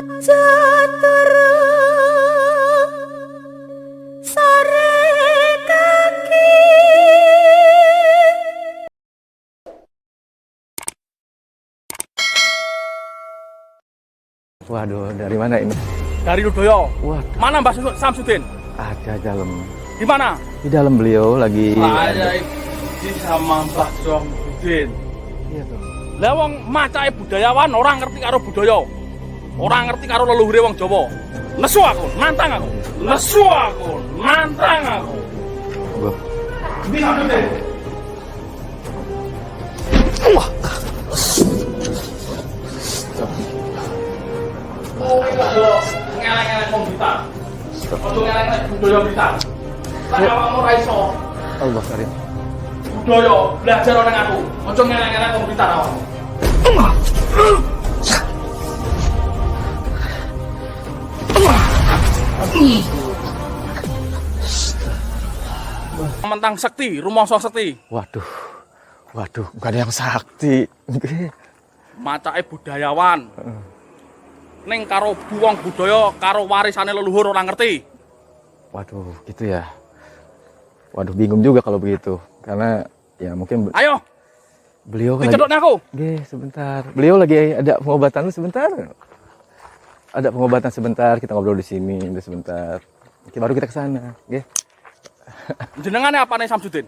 Aja turu sore kaki. Waduh, dari mana ini? Dari Ludoyo. Waduh, Mana Mbah Samsudin? ada dalam. Di mana? Di dalam beliau lagi. Saya di sama Mbah Samsudin. Iya tuh. Lah wong macae budayawan orang ngerti karo budaya. Orang ngerti karo leluhure wong Jawa. Nesu aku, nantang aku. Nesu aku, nantang aku. Wah, Di Samsudin. Oh, ngelak-ngelak wong Blitar. Ojo ngelak-ngelak budaya Blitar. Lah awakmu ra iso. Allah karim. Budaya belajar orang aku. Ojo ngelak-ngelak wong Blitar awak. Mentang sekti, rumangsa sekti. Waduh, waduh, bukan yang sakti. Macake budayawan. Ning karo buwong budaya, karo warisane leluhur orang ngerti. Waduh, gitu ya. Waduh, bingung juga kalau begitu. Karena ya mungkin Ayo, beliau lagi. dicedoknya aku. Oke, sebentar. Beliau lagi ada pengobatan lu sebentar. Ada pengobatan sebentar, kita ngobrol di sini sebentar. Oke, baru kita ke sana. Oke. Jenengane apane Samsudin?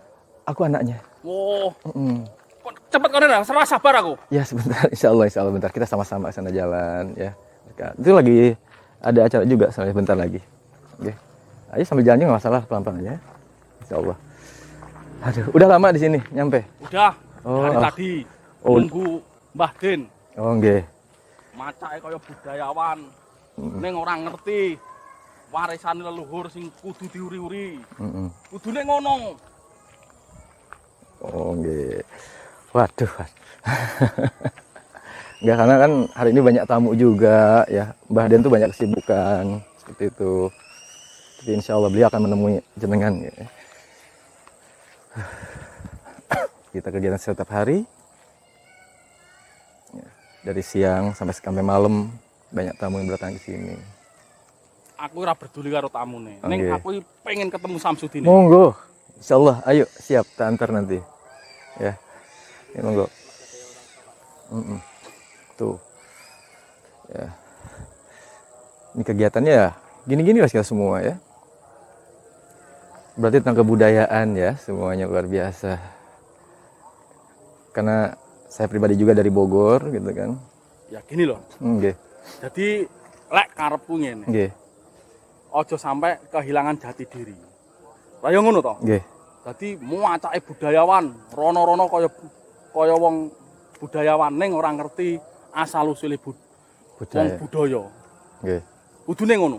Aku anaknya. Wow, Mm. kok cepet kok dah, serah sabar aku. Ya sebentar, insya Allah bentar. Kita sama-sama ke sana jalan ya. Itu lagi ada acara juga sebentar lagi. Oke. Ayo sambil jalannya nggak masalah, pelan-pelan aja. Insya Allah. Aduh, udah lama di sini nyampe. Udah, Oh, dari oh. tadi Oh. nunggu Mbah Din. Oh, nggih. Macake kaya budayawan. Ning orang ngerti. Warisane leluhur sing kudu diuri-uri. Mm-mm. Kudune ngono. Oh, nggih. Waduh. Enggak, karena kan hari ini banyak tamu juga ya. Mbah Den tuh banyak kesibukan seperti itu. Tapi insya Allah beliau akan menemui jenengan ya. Kita kegiatan setiap hari. Ya, dari siang sampai malam banyak tamu yang datang ke sini. Aku ora peduli karo tamune. Oke. Ning aku pengen ketemu Samsudin. Monggo. Insya Allah, ayo siap, tak antar nanti. Ya, ini monggo. Tuh, ya. Ini kegiatannya ya, gini-gini lah kita semua ya. Berarti tentang kebudayaan ya, semuanya luar biasa. Karena saya pribadi juga dari Bogor gitu kan. Ya gini loh. Nggih, Jadi lek karepku ngene. nggih, Ojo sampai kehilangan jati diri. Lah yo ngono to. nggih. Dadi muacake budayawan, rono-rono kaya wong budayawan ning ora ngerti asal usule wong Budaya. budaya. Nggih. Kudune ngono.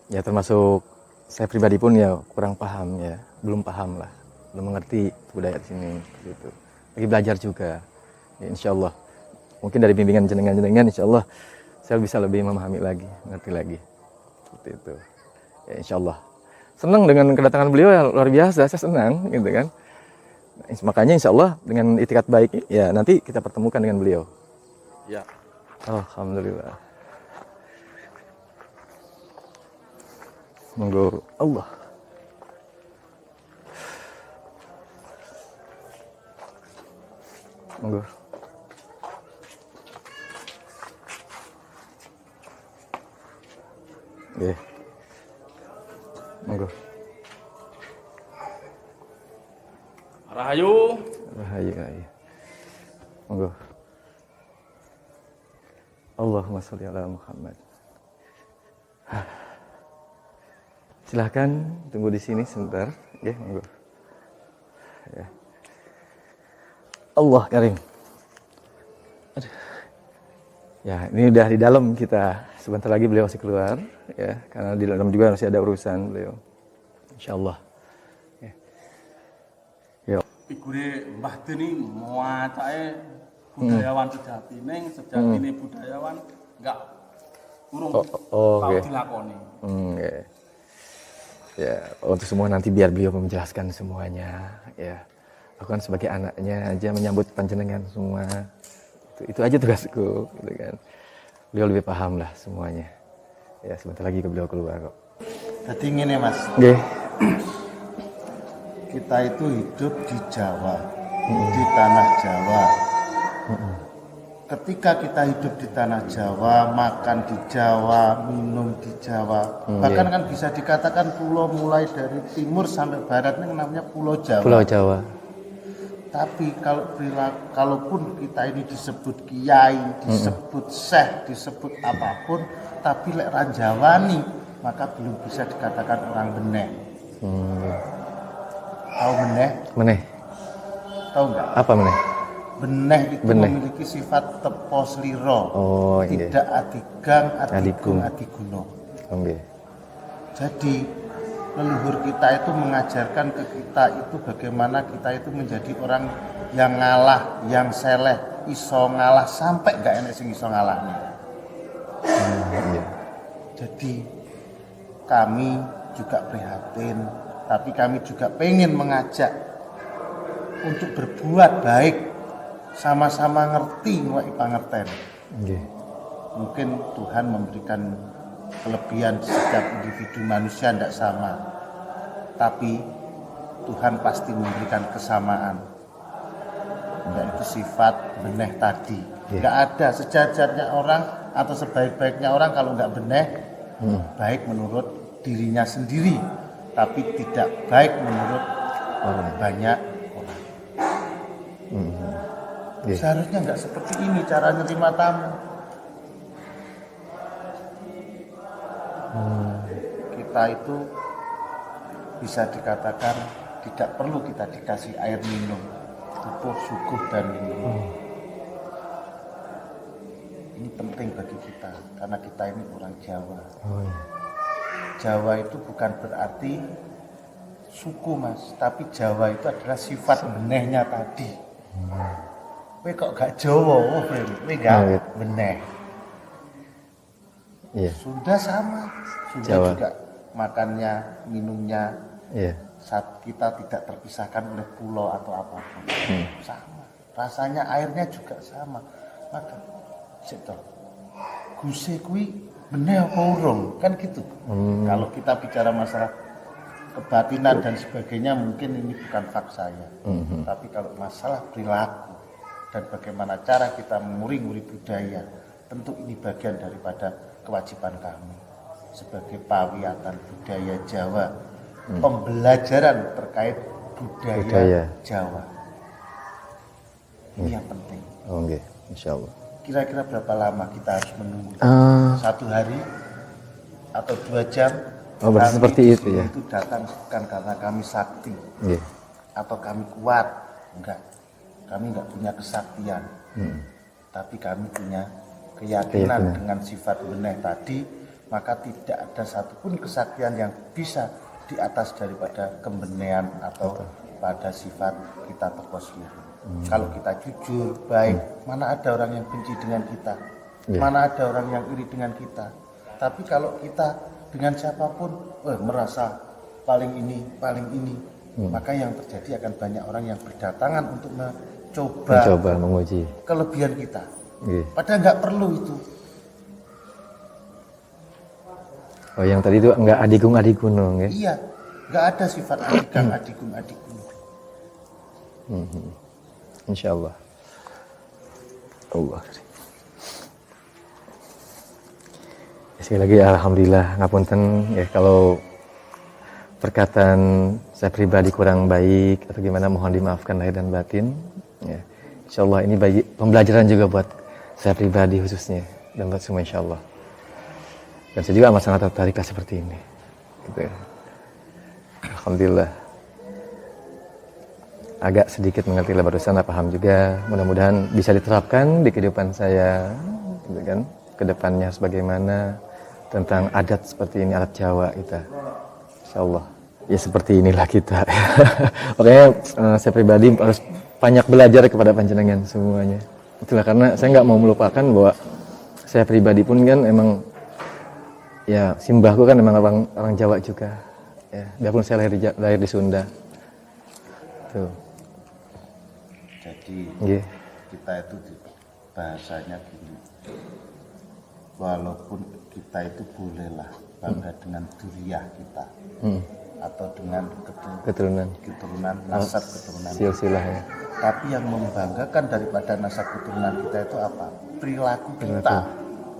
Ya termasuk saya pribadi pun ya kurang paham ya, belum paham lah, belum mengerti budaya di sini gitu. Lagi belajar juga, ya, insya Allah. Mungkin dari bimbingan jenengan, insya Allah saya bisa lebih memahami lagi, mengerti lagi, seperti itu. Ya insya Allah. Senang dengan kedatangan beliau ya luar biasa, saya senang gitu kan. Makanya insya Allah dengan itikat baik ya nanti kita pertemukan dengan beliau. Ya. Alhamdulillah. Monggo Allah. Monggo. Nggih. Monggo. Rahayu. Rahayu. Monggo. Allahumma sholli ala Muhammad. Silahkan tunggu di sini sebentar, ya, monggo. Ya. Allah karim. Aduh. Ya, ini udah di dalam kita. Sebentar lagi beliau masih keluar, ya, karena di dalam juga masih ada urusan beliau. Insyaallah. Ya. Yuk. Figure Mbah Den iki muacake budayawan sejati ning sejatine budayawan enggak urung tau oke. dilakoni. Ya. Ya, untuk semua nanti biar beliau menjelaskan semuanya, ya. Aku kan sebagai anaknya aja menyambut panjenengan semua. Itu aja tugasku gitu kan. Beliau lebih paham lah semuanya. Ya sebentar lagi beliau keluar kok. Jadi gini Mas, Nggih. kita itu hidup di Jawa, di tanah Jawa. Ketika kita hidup di tanah Jawa, makan di Jawa, minum di Jawa, bahkan kan bisa dikatakan pulau mulai dari timur sampai barat ini namanya Pulau Jawa. Pulau Jawa. Tapi kalaupun kita ini disebut kiai, disebut syekh, disebut apapun, tapi lek ranjawani, maka belum bisa dikatakan orang beneh. Tahu beneh? Meneh. Tahu nggak? Apa meneh? Beneh itu Beneh. memiliki sifat tepo sliro, Oh, iya. tidak adigang, adigung, Adigung. adiguno. Nggih. Jadi leluhur kita itu mengajarkan ke kita itu bagaimana kita itu menjadi orang yang ngalah, yang seleh, iso ngalah sampai nggak enak sing iso ngalahnya. Iya. Jadi kami juga prihatin, tapi kami juga pengen mengajak untuk berbuat baik, sama-sama ngerti ngwek pangerten. Nggih. Mungkin Tuhan memberikan kelebihan di setiap individu manusia tidak sama, tapi Tuhan pasti memberikan kesamaan, yaitu sifat beneh tadi. Nggak ada sejajarnya orang atau sebaik-baiknya orang kalau nggak beneh, baik menurut dirinya sendiri, tapi tidak baik menurut banyak orang. Nggih. Seharusnya nggak seperti ini cara nerima tamu. Kita itu bisa dikatakan tidak perlu kita dikasih air minum, pupuk, suguh dan minum. Ini penting bagi kita karena kita ini orang Jawa. Oh, iya. Jawa itu bukan berarti suku Mas, tapi Jawa itu adalah sifat benehnya tadi. Kowe kok gak Jawa, oh kowe gak beneh. Iya. Sunda sama, Sunda Jawa. juga makannya, minumnya, Iya. saat kita tidak terpisahkan oleh pulau atau apapun. Sama, rasanya airnya juga sama. Maka cek guse kui bener apa urung kan gitu. Kalau kita bicara masalah kebatinan dan sebagainya mungkin ini bukan fakta ya. Tapi kalau masalah perilaku dan bagaimana cara kita menguri-nguri budaya, tentu ini bagian daripada kewajiban kami sebagai pawiatan budaya Jawa, pembelajaran terkait budaya Jawa. Ini yang penting. Oh, nggih. Insyaallah. Kira-kira berapa lama kita harus menunggu? Ah, 1 hari atau 2 jam? Oh, berarti Kami seperti di itu sini ya? Itu datang bukan karena kami sakti nggih. atau kami kuat, enggak. Kami enggak punya kesaktian, tapi kami punya keyakinan dengan sifat beneh tadi, maka tidak ada satupun kesaktian yang bisa di atas daripada kebenehan atau pada sifat kita tekosliru. Kalau kita jujur, baik, mana ada orang yang benci dengan kita, mana ada orang yang iri dengan kita. Tapi kalau kita dengan siapapun merasa paling ini, maka yang terjadi akan banyak orang yang berdatangan untuk mencoba menguji kelebihan kita. nggih. Padahal nggak perlu itu. Oh, yang tadi itu enggak adigung-adiguno nggih. Iya, nggak ada sifat adigang, adigung, adigung. Insyaallah. Allah. Sekali lagi alhamdulillah ngapunten ya kalau perkataan saya pribadi kurang baik atau gimana mohon dimaafkan lahir dan batin ya. Insyaallah ini bagi pembelajaran juga buat saya pribadi khususnya dan buat semua insyaallah. Dan saya juga amat sangat tertarik seperti ini. Gitu ya. Alhamdulillah. Agak sedikit mengerti lah barusan, paham juga. Mudah-mudahan bisa diterapkan di kehidupan saya, gitu kan? Kedepannya sebagaimana tentang adat seperti ini, adat Jawa kita. Insyaallah. Ya seperti inilah kita. Makanya saya pribadi harus banyak belajar kepada panjenengan semuanya. Itulah karena saya nggak mau melupakan bahwa saya pribadi pun kan emang ya simbahku kan emang orang Jawa juga. Ya, biarpun saya lahir di Sunda. Tuh. Jadi Nggih. kita itu bahasanya gini, walaupun kita itu bolehlah bangga dengan duriyah kita atau dengan keturunan nasab keturunan silsilah ya. tapi yang membanggakan daripada nasab keturunan kita itu apa? Perilaku kita.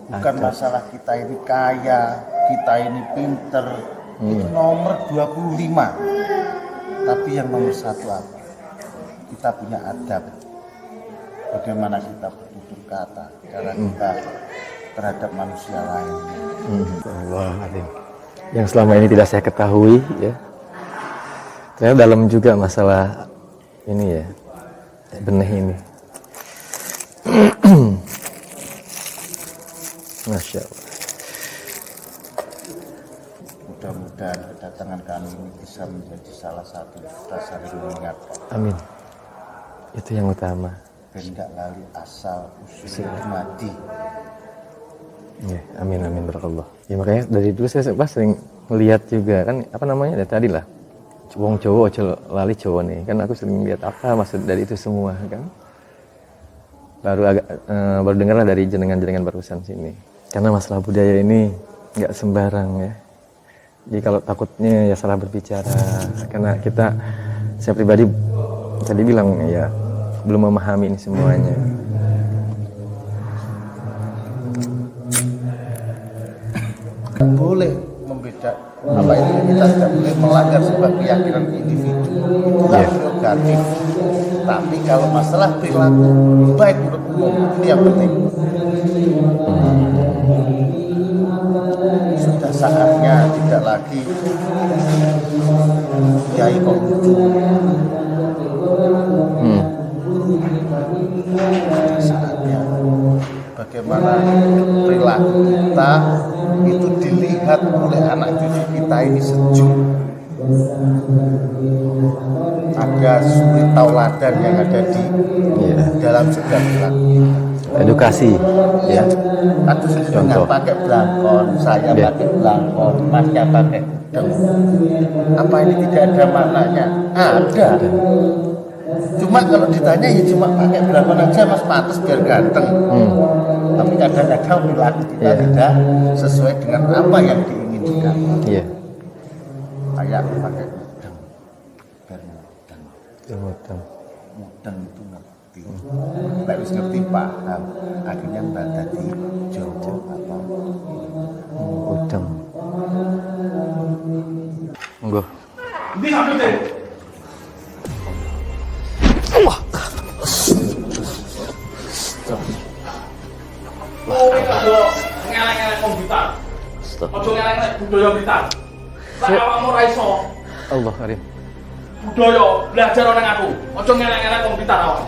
Bukan masalah kita ini kaya, kita ini pinter, itu nomor 25. Tapi yang nomor satu apa? Kita punya adab. Bagaimana kita bertutur kata, cara kita terhadap manusia lain. Astagfirullahaladzim. Yang selama ini tidak saya ketahui ya. Ternyata dalam juga masalah ini ya, benih ini. Masya Allah. Mudah-mudahan kedatangan kami ini bisa menjadi salah satu dasar mengingatkan. Amin. Itu yang utama. Tidak lali asal usul mati. Ya, amin amin barakallah. Ya makanya dari dulu saya sering melihat juga kan apa namanya dari tadi lah. Wong Jawa aja lali Jawa nih. Kan aku sering lihat apa maksud dari itu semua kan. Baru dengarlah dari jenengan-jenengan barusan sini. Karena masalah budaya ini nggak sembarang ya. Jadi kalau takutnya ya salah berbicara karena saya pribadi tadi bilang ya belum memahami ini semuanya. Boleh membeda apa itu, kita tidak boleh melanggar sebuah keyakinan individu, itulah prerogatif. Tapi kalau masalah perilaku baik menurut umum itu yang penting. Sudah saatnya tidak lagi kiai kok lucu. Saatnya bagaimana perilaku kita itu dilihat oleh anak cucu kita ini sejuk. Ada suri tauladan yang ada di dalam sebuah perilaku. Edukasi ya. Aku dengan pakai belangkon, saya pakai belangkon, masnya pakai udeng. Apa ini tidak ada maknanya? Ada. Cuma kalau ditanya ya cuma pakai belangkon aja mas, pantas biar ganteng. Tapi kadang-kadang perilaku kita tidak sesuai dengan apa yang diinginkan. Iya. Kayak pakai udeng, biar mudeng. Betul. Mudeng itu ngerti. Nggak bisa ngerti paham. Akhirnya mbak tadi Jawa apa? Udang. Monggo. Ini sambil deh. Ngeleng-ngeleng wong Blitar. Ojo ngeleng-ngeleng budaya Blitar. Lah awakmu ora iso. Allah karim. Budaya belajar nang aku. Ojo ngeleng-ngeleng wong Blitar awak.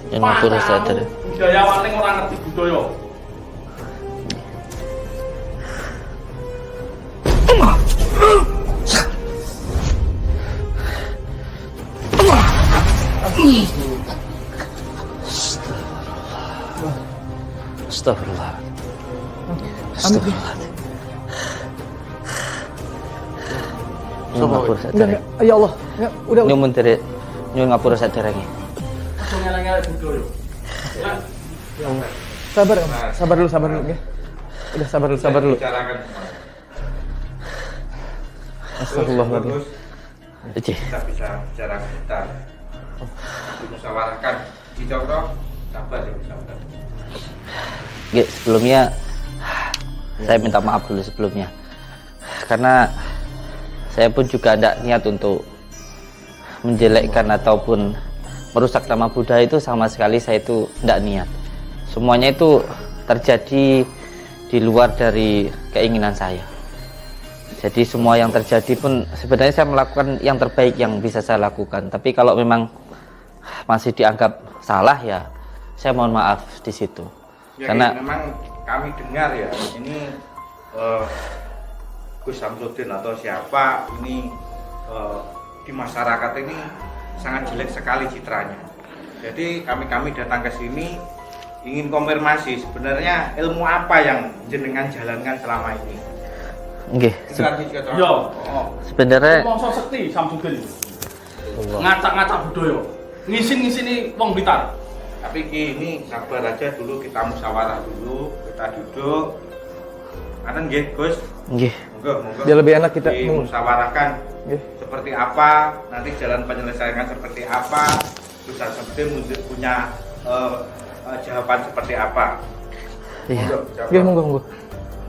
Yang ngapura sadar. Budayawan ning ora ngerti budaya. Astagfirullah. Astagfirullah. Nyun ngapura sadar. Ya Allah. Ya, udah. Nyun menteri nyun ngapura sadar lagi. Ojo ngeleng-ngeleng budaya. Sabar dulu ya. Udah sabar dulu. Astagfirullahaladzim. Oke. Kita bisa bicara kita dimusyawarahkan di Jogro, sabar ya sabar. Oke, sebelumnya saya minta maaf dulu sebelumnya karena saya pun juga tidak niat untuk menjelekkan ataupun merusak nama budaya itu, sama sekali saya itu tidak niat. Semuanya itu terjadi di luar dari keinginan saya. Jadi semua yang terjadi pun sebenarnya saya melakukan yang terbaik yang bisa saya lakukan. Tapi kalau memang masih dianggap salah ya saya mohon maaf di situ. Ya, karena memang kami dengar ya ini Gus Samsudin atau siapa ini di masyarakat ini sangat jelek sekali citranya. Jadi kami datang ke sini ingin konfirmasi sebenarnya ilmu apa yang jenengan jalankan selama ini. nggih, Yo, sebenarnya mongso sekti Samsudin. Ngacak-ngacak budaya. Ngisin-ngisini wong Blitar. Tapi Ki, ini sabar aja dulu, kita musyawarah dulu, kita duduk. Anan nggih, Gus. Nggih. Monggo. Biar lebih enak kita musyawarahkan Nggih. seperti apa, nanti jalan penyelesaian seperti apa, Gus Samsudin punya jawaban seperti apa. Iya. Nggih, monggo.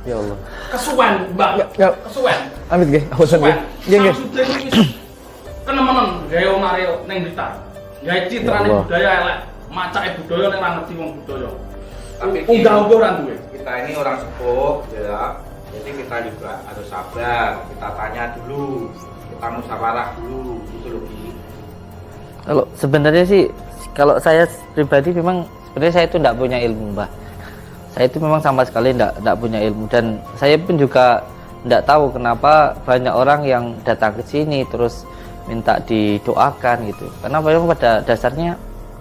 Ya Allah. Kesuwen, Mbak. Nggak. Kesuwen. Amit nggih, awasan nggih. Nggih, nggih. Samsudin iki kenemenan gawe omare ning Blitar. Gawe citrane Ya Allah. budaya elek, macake budaya ning ora ngerti wong budaya. Tapi Ki, Unggah-unggah ora duwe. kita ini orang sepuh, ya. Jadi kita juga harus sabar, kita tanya dulu, kita musyawarah dulu, gitu loh Ki. Kalau sebenarnya sih, kalau saya pribadi memang sebenarnya saya itu tidak punya ilmu, Mbah. Saya itu memang sama sekali tidak punya ilmu, dan saya pun juga tidak tahu kenapa banyak orang yang datang ke sini terus minta didoakan gitu. Karena memang pada dasarnya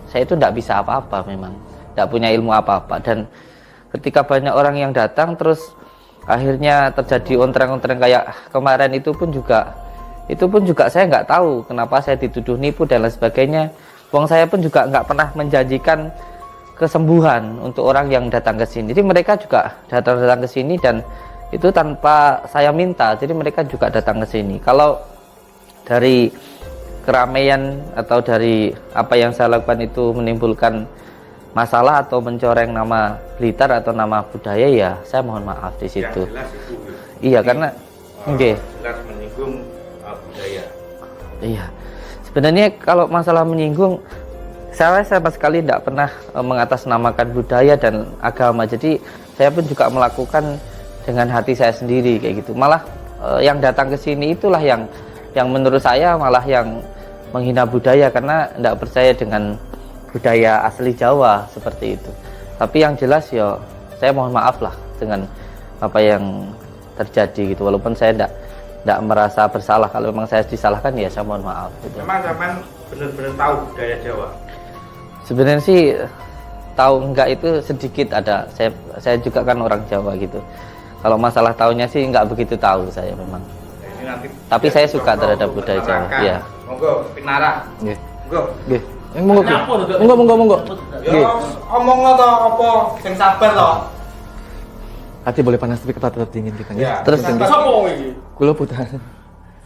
saya itu tidak bisa apa-apa, memang tidak punya ilmu apa-apa. Dan ketika banyak orang yang datang terus akhirnya terjadi ontreng-ontreng kayak kemarin itu pun juga saya nggak tahu kenapa saya dituduh nipu dan lain sebagainya. Wong saya pun juga nggak pernah menjanjikan kesembuhan untuk orang yang datang ke sini. Jadi mereka juga datang ke sini dan itu tanpa saya minta. Jadi mereka juga datang ke sini. Kalau dari keramaian atau dari apa yang saya lakukan itu menimbulkan masalah atau mencoreng nama Blitar atau nama budaya, ya saya mohon maaf di situ. Yang jelas itu, Gus. Iya, Jadi, karena nggih. jelas menyinggung budaya. Iya. Sebenarnya kalau masalah menyinggung, saya sama sekali tidak pernah mengatasnamakan budaya dan agama. Jadi saya pun juga melakukan dengan hati saya sendiri kayak gitu. Malah yang datang ke sini itulah yang menurut saya malah yang menghina budaya karena tidak percaya dengan budaya asli Jawa seperti itu. Tapi yang jelas ya saya mohon maaf lah dengan apa yang terjadi gitu. Walaupun saya tidak merasa bersalah. Kalau memang saya disalahkan ya saya mohon maaf gitu. Memang zaman benar-benar tahu budaya Jawa. Sebenarnya sih tahu enggak itu sedikit ada. Saya juga kan orang Jawa gitu. Kalau masalah tahunya sih enggak begitu tahu saya memang. Ini nanti Tapi saya suka terhadap budaya Jawa. Iya. Monggo pinara. Nggih. Monggo. Nggih. Monggo. Ki. Nyapa, Dok. Monggo. Ya Nggih. omongno to apa sing sabar to. Hati boleh panas tapi kepala tetap dingin kita. Ya. Terus Sapa kowe iki? Kula putar.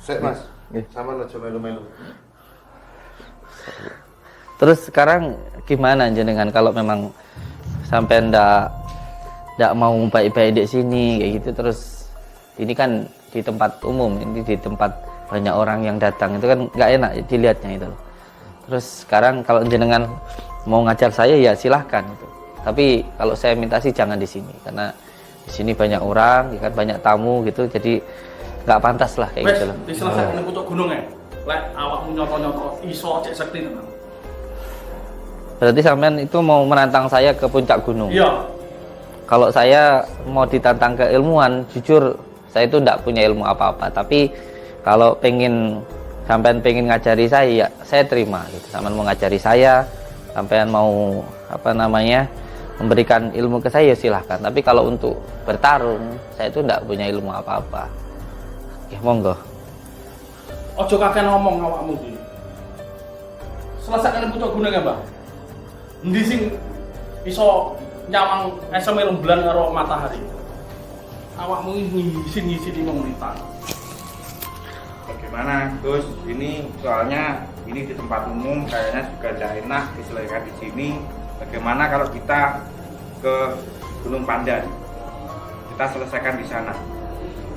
Sik Mas, Nggih. sama aja melu-melu. Terus sekarang gimana jenengan kalau memang sampai ndak mau baik-baik di sini kayak gitu, terus ini kan di tempat umum, ini di tempat banyak orang yang datang, itu kan nggak enak dilihatnya itu. Terus sekarang kalau jenengan mau ngajar saya ya silahkan itu. Tapi kalau saya minta sih jangan di sini karena di sini banyak orang, ya kan banyak tamu gitu, jadi nggak pantas lah kayak Wes, gitu loh. diselesaikan ning pucuk gunung e. Lek awakmu nyoto-nyoto iso cek sekti tenan. Berarti sampean itu mau menantang saya ke puncak gunung. Iya. Kalau saya mau ditantang ke ilmuwan, jujur saya itu tidak punya ilmu apa-apa. Tapi kalau sampean pengen ngajari saya, ya saya terima. Gitu. Sampean mau ngajari saya, sampean mau memberikan ilmu ke saya, ya silahkan. Tapi kalau untuk bertarung, saya itu tidak punya ilmu apa-apa. Ya monggo. Ojo kakek ngomong awakmu iki. Selesaikan pucuk gunung ya, Mbak. Endi sing iso nyawang esem rembulan karo matahari. Awakmu ngisi-ngisi di pemerintahan. Bagaimana Gus? Ini soalnya ini di tempat umum kayaknya juga tidak enak diselesaikan di sini. Bagaimana kalau kita ke Gunung Pandan? Kita selesaikan di sana.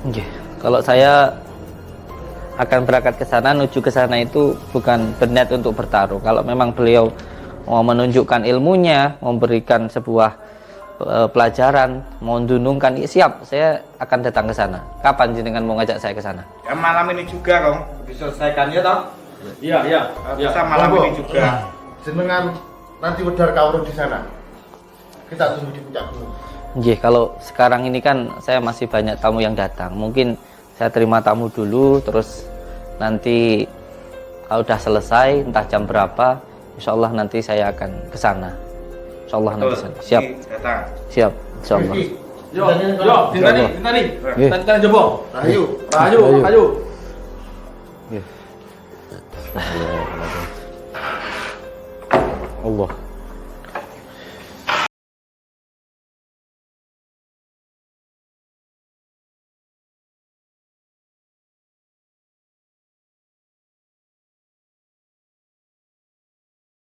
Oke. Kalau saya akan berangkat ke sana, menuju ke sana itu bukan berniat untuk bertarung. Kalau memang beliau mau menunjukkan ilmunya, memberikan sebuah pelajaran, mau dunungkan, ya siap, saya akan datang ke sana. Kapan jenengan mau ngajak saya ke sana? Ya malam ini juga kong diselesaikan ya toh? Iya. Bisa malam Monggo. ini juga. Jenengan nanti wedar kawruh di sana. Kita tunggu di puncak gunung. Nggih, kalau sekarang ini kan saya masih banyak tamu yang datang. Mungkin saya terima tamu dulu, terus nanti kalau udah selesai, entah jam berapa, insya Allah nanti saya akan ke sana. Insya Allah nanti Betul. sana. Siap, Ini datang. siap, insya Allah. Yo, dintani. Nggih. Tentang jebo. Rahayu. Rayu. Nggih. Allah.